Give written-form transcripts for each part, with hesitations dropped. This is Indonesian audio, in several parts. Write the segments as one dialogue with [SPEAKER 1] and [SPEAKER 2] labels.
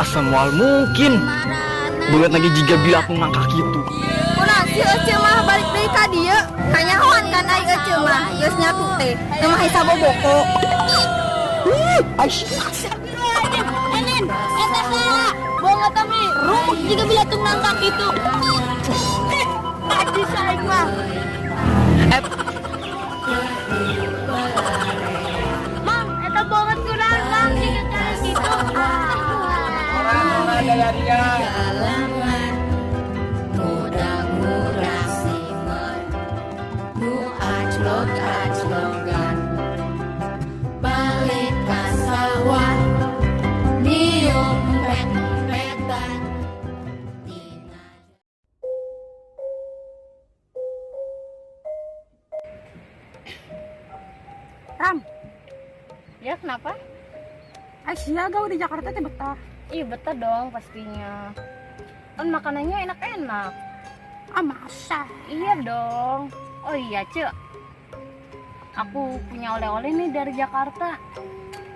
[SPEAKER 1] semual mungkin buat lagi jika bila aku ngangkak gitu.
[SPEAKER 2] Ulah si Ece mah balik deui ka dieu. Kanyahoan kan ai Ece mah geus nyatu teh. Teu mah hisa boboko. Enen, eta saha? Bohong kami. Rumah jika bila tung nangkak itu. Tadi saing mah. Mang, eta bohong kurang mang jika cara gitu.
[SPEAKER 1] Orang ada dia.
[SPEAKER 3] Aclok-aclokan balik ka sawah nium pet-petan.
[SPEAKER 2] Ram,
[SPEAKER 4] Ya kenapa?
[SPEAKER 2] Aisyah gawe di Jakarta teh betah.
[SPEAKER 4] Ih betah dong pastinya. Kan makanannya enak-enak.
[SPEAKER 2] Ah masa?
[SPEAKER 4] Iya dong. Oh iya Cek, aku punya oleh-oleh nih dari Jakarta.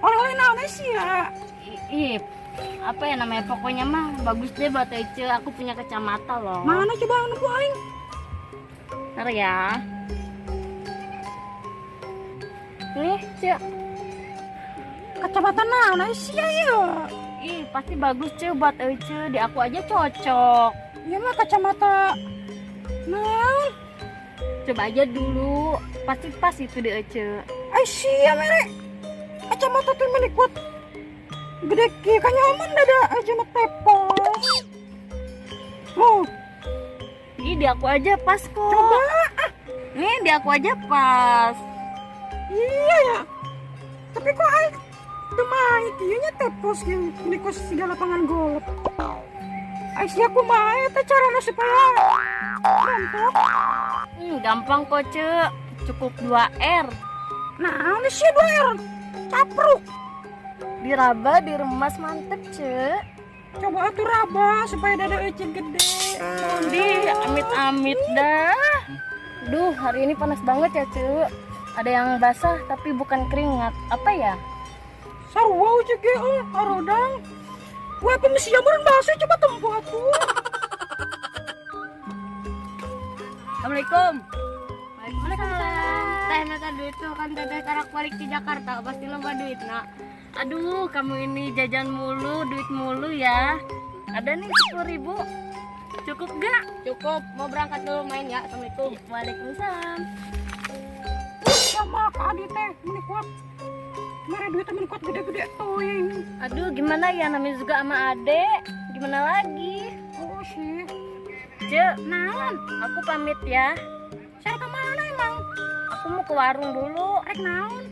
[SPEAKER 2] Oleh-oleh naon sih ya?
[SPEAKER 4] Ih, apa ya namanya, pokoknya mah bagus deh buat Ece. Aku punya kacamata loh.
[SPEAKER 2] Mana coba nemu aing?
[SPEAKER 4] Ntar ya. Nih Cek.
[SPEAKER 2] Kacamata naon sih ya?
[SPEAKER 4] Ih pasti bagus Cek buat Ece. Di aku aja cocok.
[SPEAKER 2] Iya mah kacamata naon?
[SPEAKER 4] Coba aja dulu, pasti pas itu di Ece.
[SPEAKER 2] Aisyah mere. Kacamata teh menikut. Gede kieu kan nyaman dada aja mah tepos. Oh,
[SPEAKER 4] Ih di aku aja pas kok.
[SPEAKER 2] coba.
[SPEAKER 4] Nih di aku aja pas.
[SPEAKER 2] Iya ya. Tapi kok aing teu main kieu nya tepos kieu menikut segala lapangan golf. Aisyah kumaha eta carana supaya rontok?
[SPEAKER 4] Gampang kok Cek, cukup 2R.
[SPEAKER 2] Nah, ini sih 2R capruk.
[SPEAKER 4] Diraba, diremas, mantep Cek.
[SPEAKER 2] Coba atuh raba supaya dada Ece gede.
[SPEAKER 4] Di amit-amit dah. Duh hari ini panas banget ya Cek. Ada yang basah tapi bukan keringat. Apa ya?
[SPEAKER 2] Sarua ujug ge arodang. Wah, pemisi jamuran bahasa coba tempuh atuh.
[SPEAKER 4] Assalamualaikum. Waalaikumsalam. Teh nata duit tuh kan teteh tarak balik di Jakarta pasti loba duit nak. Aduh kamu ini jajan mulu, duit mulu ya. Ada nih 10.000. Cukup gak? Cukup. Mau berangkat dulu main ya. Assalamualaikum. Waalaikumsalam.
[SPEAKER 2] Sama ka adi teh meni kuat. Mere duitnya meni kuat gede-gede teuing.
[SPEAKER 4] Aduh gimana ya, namanya juga sama adek. Gimana lagi?
[SPEAKER 2] Oh sih.
[SPEAKER 4] Cek,
[SPEAKER 2] Naon?
[SPEAKER 4] aku pamit ya.
[SPEAKER 2] Saya ke mana emang?
[SPEAKER 4] Aku mau ke warung dulu.
[SPEAKER 2] Rek naon?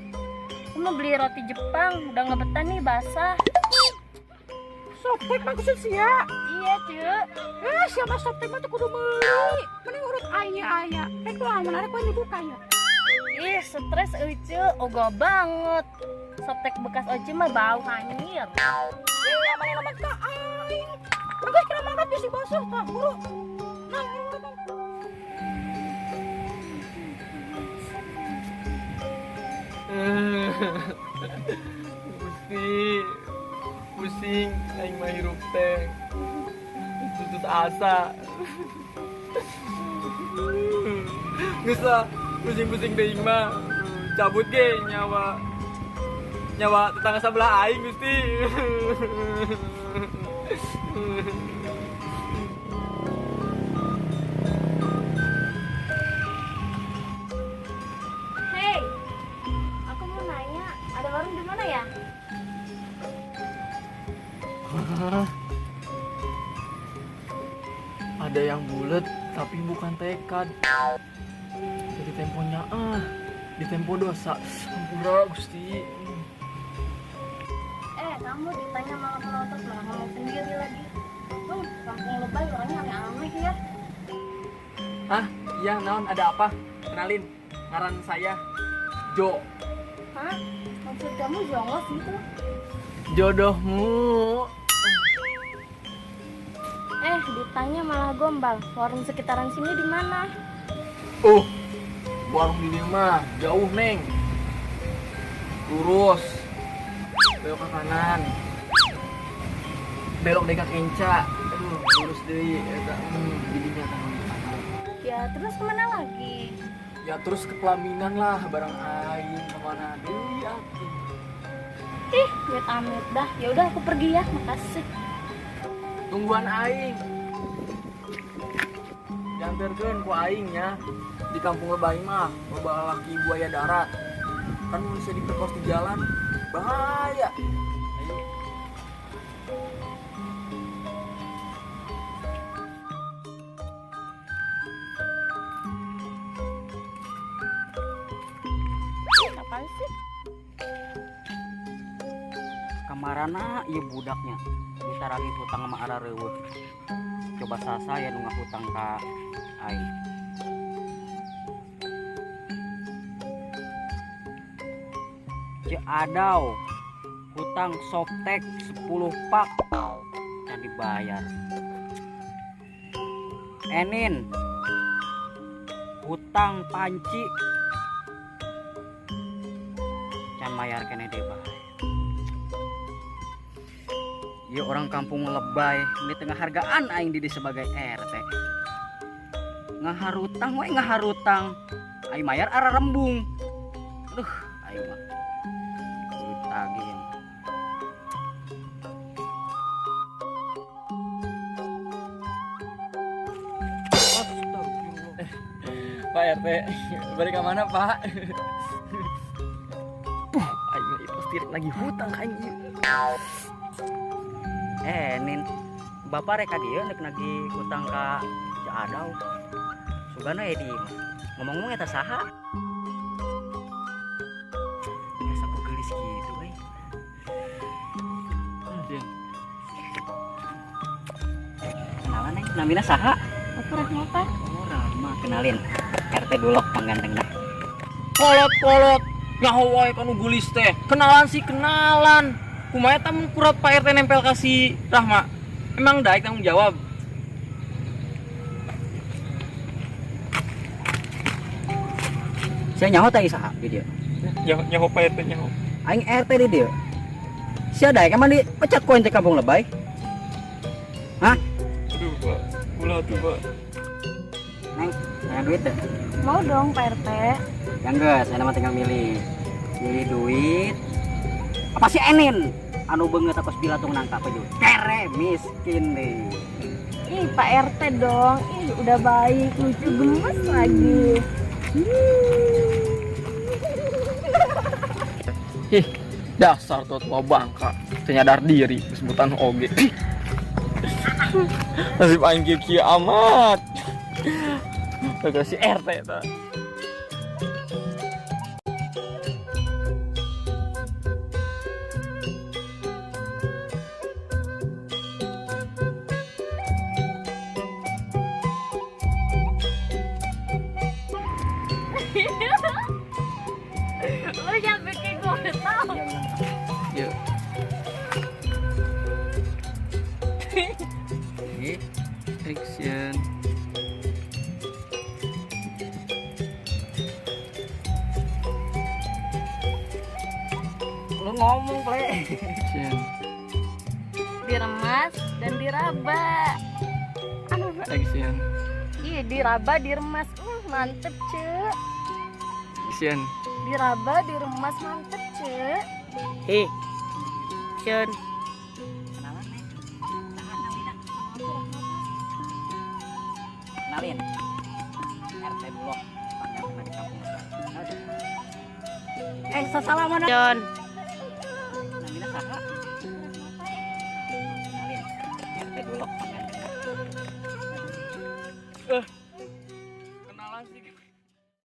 [SPEAKER 4] Aku mau beli roti Jepang. Udah nggak betah nih basah.
[SPEAKER 2] Softtek maksud sia.
[SPEAKER 4] Iya Cek.
[SPEAKER 2] Siapa softtek mah tuh kudu meuli. Mending urut aya. Rek lamun arek we dibuka ya.
[SPEAKER 4] Ih stres Ece, oga banget. Softtek bekas Oce mah bau hanyir.
[SPEAKER 2] Iya mana nama ka aing. Enggeus kira mangkat bisi basuh tah buru. Nah,
[SPEAKER 1] pusing aing mah hirup teh putus asa. Geus lah pusing-pusing teh mah cabut ge nyawa tetangga sebelah aing Gusti.
[SPEAKER 4] Hey, aku mau nanya, ada warung di mana ya?
[SPEAKER 1] Ada yang bulat tapi bukan tekad. Jadi temponya di tempo dosa. Ampura Gusti.
[SPEAKER 4] Kamu ditanya malah melotot, malah ngomong sendiri lagi. Kampung lebay orangnya aneh-aneh ya.
[SPEAKER 1] Hah? Iya, naon, ada apa? Kenalin, ngaran saya Jo.
[SPEAKER 4] Hah? Maksud kamu jongos gitu?
[SPEAKER 1] Jodohmu.
[SPEAKER 4] Ditanya malah gombal. Warung sekitaran sini di mana?
[SPEAKER 1] Warung di mah jauh, Neng. Lurus. Belok ke kanan. belok deka kenca. Aduh, lurus deui eta jadinya kan.
[SPEAKER 4] Ya terus kemana lagi?
[SPEAKER 1] Ya terus ke pelaminan lah bareng aing kemana deui atuh.
[SPEAKER 4] Ih, amit dah. Ya udah aku pergi ya, makasih.
[SPEAKER 1] Tungguan aing. Diantarkeun ku aing nya. Di kampung Lebay mah loba laki buaya darat. Kan bisa diperkos di jalan. Bahaya. Ayo.
[SPEAKER 4] Apaan sih?
[SPEAKER 5] Kamarana ieu budaknya ditaragi hutang sama ara reueuh. Coba sasa ya nu ngahutang ka aing. Adau hutang softtek 10 pak can dibayar. Enin hutang panci can bayar kene deh bae. Ieu orang kampung Lebay ini tengah hargaan aing di sebagai RT. Ngaharutang we ngaharutang. Aing mayar ara rembung. Aduh, aing mah tagih.
[SPEAKER 1] Pak RT, balik ke mana Pak? Ayo pasti lagi hutang aing.
[SPEAKER 5] Nin, bapak reka dia nek nagi hutang ka Adau. Sugana ya di ngomong-ngomong eta saha? Biasa ku geulis kitu we. Kenalan nih, namina saha?
[SPEAKER 4] Aku Rahmata.
[SPEAKER 5] Oh, Rama, kenalin. RT Dulok pangganteng dah.
[SPEAKER 1] Kolot nyaho wae kanu geulis teh. Kenalan sih kenalan. Kumaha eta mun kurat Pak RT nempel kasih Rahma. Emang daek tanggung jawab.
[SPEAKER 5] Saya nyaho teh saha di dieu?
[SPEAKER 1] Nyaho Pak RT nyaho.
[SPEAKER 5] Aing RT di dieu. Sia daek emang dipecat ku ente kampung Lebay. Hah?
[SPEAKER 1] Aduh Pak, ulah tuh Pak.
[SPEAKER 5] Neng, saya duit deh.
[SPEAKER 4] Mau dong Pak RT.
[SPEAKER 5] Yang enggak, saya nama tinggal milih duit. Apa sih Enin? Anu beungeut takos bilatung nangka peju. Tere miskin deh.
[SPEAKER 4] Ih Pak RT dong. Ih udah baik, lucu gemes lagi.
[SPEAKER 1] Ih, dasar tuh tua bangka. Ternyadar diri, sebutan oge. Nasib aing kieu amat. Kagak si RT eta.
[SPEAKER 4] Lu jangan bikin gue tau.
[SPEAKER 1] Ya. Action.
[SPEAKER 5] Lu ngomong, Ple.
[SPEAKER 1] Action.
[SPEAKER 4] Diremas dan diraba.
[SPEAKER 1] Action.
[SPEAKER 4] Iya diraba diremas. Mantep cek.
[SPEAKER 1] Action.
[SPEAKER 4] Diraba diremas mantep cek.
[SPEAKER 5] Hei. Chen. Kenalan nih. Tahan namina. Kenalin. RT Bulog. Pangganteng di kampung. Sasalaman.
[SPEAKER 4] John.